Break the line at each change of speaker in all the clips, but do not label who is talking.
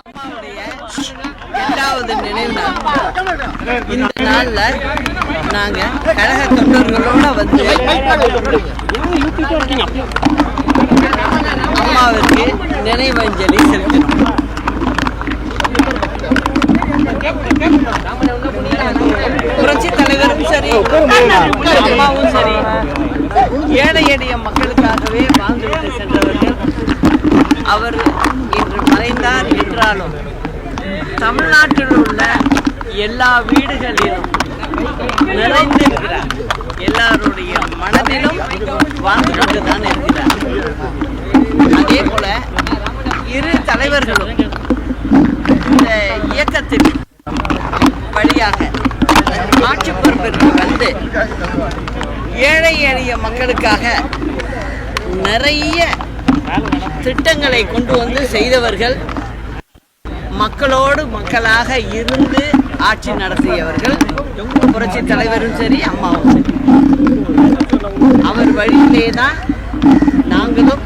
அம்மாவுடைய 8வது நினைவு நாள். இந்த நாள்ல நாங்க கழக தொண்டர்களோட வந்து அம்மாவிற்கு நினைவஞ்சலி செலுத்தினோம். புரட்சி தலைவரும் சரி, அம்மாவும் சரி, ஏழை எளிய மக்களுக்காகவே வாழ்ந்துவிட்டு சென்றவர்கள். அவர் இன்று மறைந்தார் என்றாலும் தமிழ்நாட்டில் உள்ள எல்லா வீடுகளிலும் நிறைந்திருக்கிறார். எல்லாருடைய மனதிலும் வாழ்ந்து கொண்டுதான் இருக்கிறார். அதே போல இரு தலைவர்களும் இந்த இயக்கத்தின் வழியாக ஆட்சி பொறுப்பிற்கு வந்து ஏழை எளிய மக்களுக்காக நிறைய திட்டங்களை கொண்டு வந்து செய்தவர்கள். மக்களோடு மக்களாக இருந்து ஆட்சி நடத்தியவர்கள் புரட்சி தலைவரும் சரி, அம்மாவும் சரி. அவர் வழியிலே தான் நாங்களும்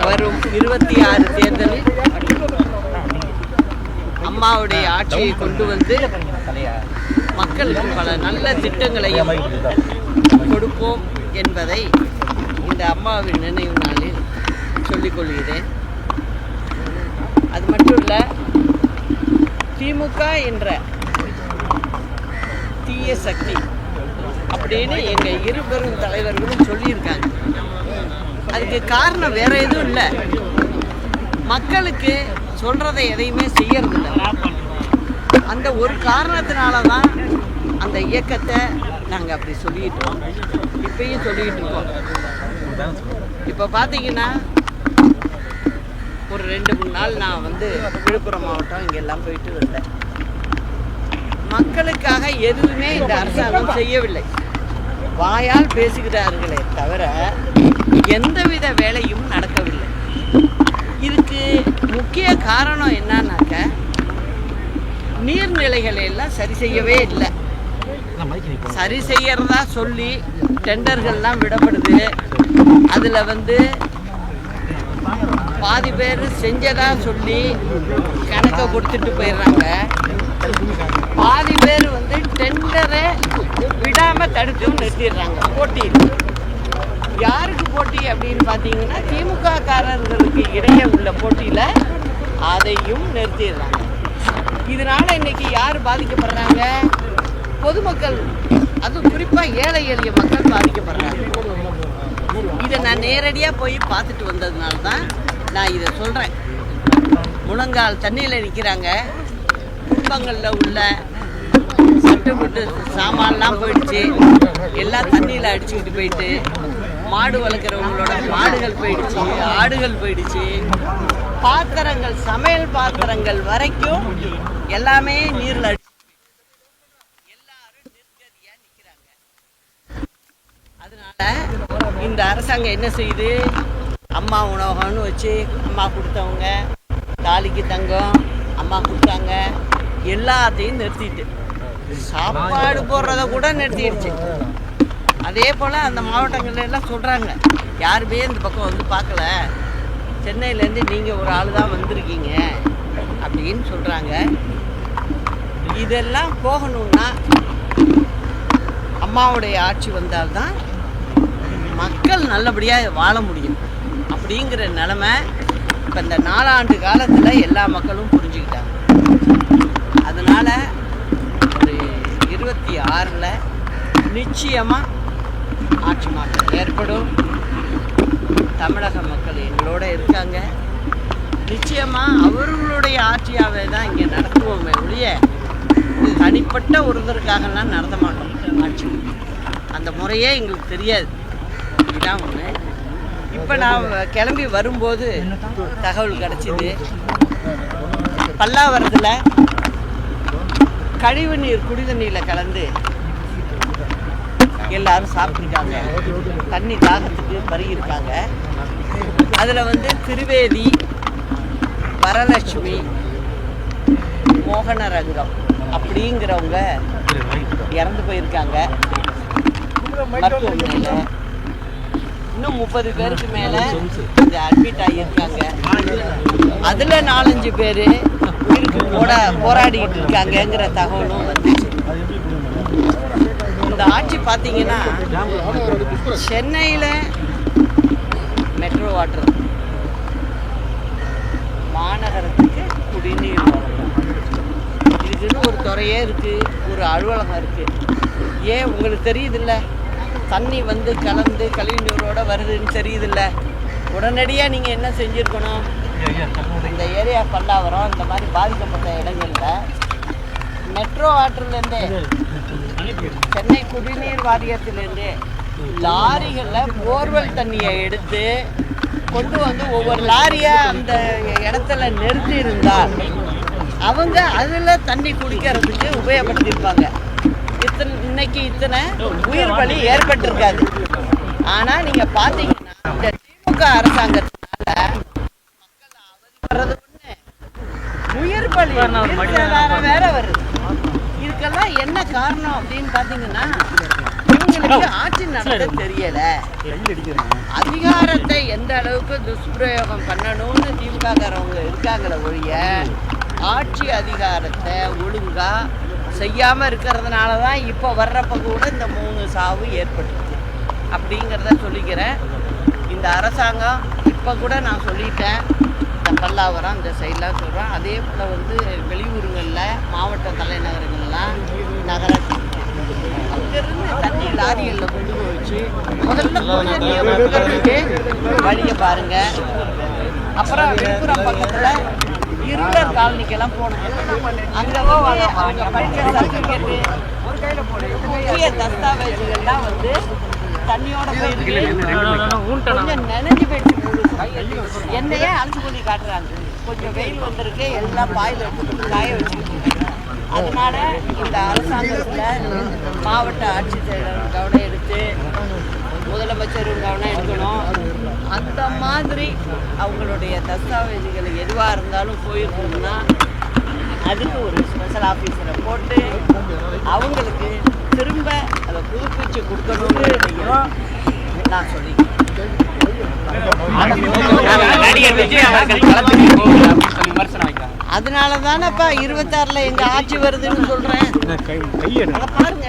வரும் 26 தேர்தலில் அம்மாவுடைய ஆட்சியை கொண்டு வந்து மக்களுக்கு பல நல்ல திட்டங்களையும் கொடுப்போம் என்பதை இந்த அம்மாவின் நினைவு நாளில் சொல்லிக்கொள்கிறேன். அது மட்டும் இல்லை, திமுக என்ற தீய சக்தி அப்படின்னு எங்கள் இரு பெரும் தலைவர்களும் சொல்லியிருக்காங்க. அதுக்கு காரணம் வேற எதுவும் இல்லை, மக்களுக்கு சொல்றதை எதையுமே செய்யறதில்லை. அந்த ஒரு காரணத்தினால தான் அந்த இயக்கத்தை நாங்கள் அப்படி சொல்லிட்டோம், இப்பயும் சொல்லிட்டு இருக்கோம். இப்போ பார்த்தீங்கன்னா ஒரு 2-3 நாள் நான் வந்து விழுப்புரம் மாவட்டம் இங்கெல்லாம் போயிட்டு வந்தேன். மக்களுக்காக எதுவுமே இந்த அரசாங்கம் செய்யவில்லை. வாயால் பேசுகிறார்களே தவிர எந்தவித வேலையும் நடக்கவில்லை. இதுக்கு முக்கிய காரணம் என்னன்னாக்க, நீர்நிலைகளை எல்லாம் சரி செய்யவே இல்லை. சரி செய்யறதா சொல்லி டெண்டர்கள்லாம் விடப்படுது. அதில் வந்து பாதி பேர் செஞ்சதா சொல்லி கணக்கை கொடுத்துட்டு போயிடுறாங்க. பாதி பேர் வந்து டெண்டரை விடாமல் தடுத்தும் நிறுத்திடுறாங்க. போட்டி யாருக்கு போட்டி அப்படின்னு பார்த்தீங்கன்னா, திமுக காரர்களுக்கு இடையே உள்ள போட்டியில் அதையும் நிறுத்திடுறாங்க. இதனால இன்னைக்கு யார் பாதிக்கப்படுறாங்க? பொதுமக்கள், அதுவும் குறிப்பாக ஏழை எளிய மக்கள் பாதிக்கப்படுறாங்க. இதை நான் நேரடியாக போய் பார்த்துட்டு வந்ததுனால தான் நான் இதை சொல்கிறேன். முழங்கால் தண்ணியில் நிற்கிறாங்க. குடும்பங்களில் உள்ள சட்டுப்பட்டு சாமான்லாம் போயிடுச்சு, எல்லாம் தண்ணியில் அடிச்சுக்கிட்டு போயிட்டு, மாடு வளர்க்குறவங்களோட மாடுகள் போயிடுச்சு, ஆடுகள் போயிடுச்சு, பாத்திரங்கள், சமையல் பாத்திரங்கள் வரைக்கும் எல்லாமே நீரில் அடிச்சு எல்லாரும் நிர்கதியாக நிற்கிறாங்க. அதனால இந்த அரசாங்கம் என்ன செய்யுது? அம்மா உணவகம்னு வச்சு அம்மா கொடுத்தவங்க, தாலிக்கு தங்கம் அம்மா கொடுத்தாங்க, எல்லாத்தையும் நிறுத்திட்டு சாப்பாடு போடுறத கூட நிறுத்திடுச்சு. அதே போல் அந்த மாவட்டங்கள்ல எல்லாம் சொல்கிறாங்க, யாருமே இந்த பக்கம் வந்து பார்க்கல, சென்னையிலேருந்து நீங்கள் ஒரு ஆள் தான் வந்திருக்கீங்க அப்படின்னு சொல்கிறாங்க. இதெல்லாம் போகணுன்னா அம்மாவுடைய ஆட்சி வந்தால்தான் மக்கள் நல்லபடியாக வாழ முடியும் அப்படிங்கிற நிலைமை இப்போ இந்த 4 ஆண்டு காலத்தில் எல்லா மக்களும் புரிஞ்சுக்கிட்டாங்க. அதனால் ஒரு 26ல் நிச்சயமாக ஆட்சி மாற்றம் ஏற்படும். தமிழக மக்கள் எங்களோட இருக்காங்க. நிச்சயமாக அவர்களுடைய ஆட்சியாகவே தான் இங்கே நடத்துவோமே ஒழிய தனிப்பட்ட ஒருத்தருக்காகலாம் நடத்த மாட்டோம் ஆட்சி. அந்த முறையே எங்களுக்கு தெரியாது. இதுதான் ஒன்று. இப்போ நான் கிளம்பி வரும்போது தகவல் கிடச்சிது, பல்லாவரத்தில் கழிவு நீர் குடி தண்ணியில் கலந்து எல்லாரும் சாப்பிட்ருக்காங்க. தண்ணி தாகத்துக்கு பருகிருக்காங்க. அதில் வந்து திரிவேதி, வரலட்சுமி, மோகனரங்கம் அப்படிங்கிறவங்க இறந்து போயிருக்காங்க மருத்துவமனையில். இன்னும் 30 பேருக்கு மேலே அட்மிட் ஆகியிருக்காங்க. அதில் 4-5 பேர் உயிருக்கு போராடிட்டு இருக்காங்கங்கிற தகவலும் வந்துச்சு. இந்த ஆட்சி பார்த்தீங்கன்னா சென்னையில் மெட்ரோ வாட்டர், மாநகரத்துக்கு குடிநீர் வழங்கலாம், இதுக்குன்னு ஒரு துறையே இருக்குது, ஒரு அலுவலகம் இருக்குது. ஏன் உங்களுக்கு தெரியுதில்ல? தண்ணி வந்து கலந்து கழிவுநீரோடு வருதுன்னு தெரியுதில்ல? உடனடியாக நீங்கள் என்ன செஞ்சுருக்கணும்? இந்த ஏரியா பல்லாவரம் இந்த மாதிரி பாதிக்கப்பட்ட இடங்களில் மெட்ரோ வாட்டர்லேருந்தே, சென்னை குடிநீர் வாரியத்திலேருந்தே லாரிகளில் போர்வெல் தண்ணியை எடுத்து கொண்டு வந்து ஒவ்வொரு லாரியாக அந்த இடத்துல நிறுத்தி இருந்தால் அவங்க அதில் தண்ணி குடிக்கிறதுக்கு உபயோகப்படுத்தியிருப்பாங்க. இன்னைக்கு இத்தனை உயிர் பலி ஏற்பட்டிருக்காது. ஆனால் நீங்கள் பார்த்தீங்கன்னா இந்த திமுக அரசாங்கத்தினால மக்கள் அவதிப்படுறது ஒன்று, உயிர் பலி வேற வருது. இதுக்கெல்லாம் என்ன காரணம் அப்படின்னு பார்த்தீங்கன்னா இவங்களுக்கு ஆட்சி நடத்த தெரியல. அதிகாரத்தை எந்த அளவுக்கு துஷ்பிரயோகம் பண்ணணும்னு திமுககாரவங்க இருக்காங்களே ஒழிய ஆட்சி அதிகாரத்தை ஒழுங்கா செய்யாமல் இருக்கிறதுனால தான் இப்போ வர்றப்ப கூட இந்த 3 சாவு ஏற்பட்டுச்சு அப்படிங்கிறத சொல்லிக்கிறேன். இந்த அரசாங்கம் இப்போ கூட நான் சொல்லிட்டேன், இந்த பல்லாவரம் இந்த சைடெலாம் சொல்கிறேன். அதே போல் வந்து வெளியூருங்களில் மாவட்ட தலைநகரங்கள்லாம் நகராட்சி அங்கேருந்து தண்ணி லாரிகளில் கொண்டு போய் வச்சு முதல்ல வழியை பாருங்கள். அப்புறம் விழுப்புரம் பக்கத்தில் இருளர் காலனிக்கெல்லாம் போனோம். அங்கே அவங்க படிக்கிற சர்டிஃபிகேட்டு, முக்கிய தஸ்தாவேஜுகள்லாம் வந்து தண்ணியோட போயிருக்கு, கொஞ்சம் நினைஞ்சு போயிடுச்சு. என்னையே அழைச்சி கொண்டு காட்டுறாங்க. கொஞ்சம் வெயில் வந்திருக்கு, எல்லாம் பாயில் எடுத்து காய வச்சுக்கிட்டு. அதனால இந்த அரசாங்கத்தில் மாவட்ட ஆட்சித்தலைவர் கவனம் எடுத்து, முதலமைச்சர் கவனம் எடுக்கணும். அந்த மாதிரி அவங்களுடைய தஸ்தாவேஜுகள் எதுவாக இருந்தாலும் போயிருக்கணும்னா அதுக்கு ஒரு ஸ்பெஷல் ஆஃபீஸரை போட்டு அவங்களுக்கு திரும்ப அதை புதுப்பிச்சு கொடுக்கணும்னு நான் சொல்லிக்கிறேன். அதனால தானேப்பா 26ல் எங்க ஆட்சி வருதுன்னு சொல்றேன். பாருங்க,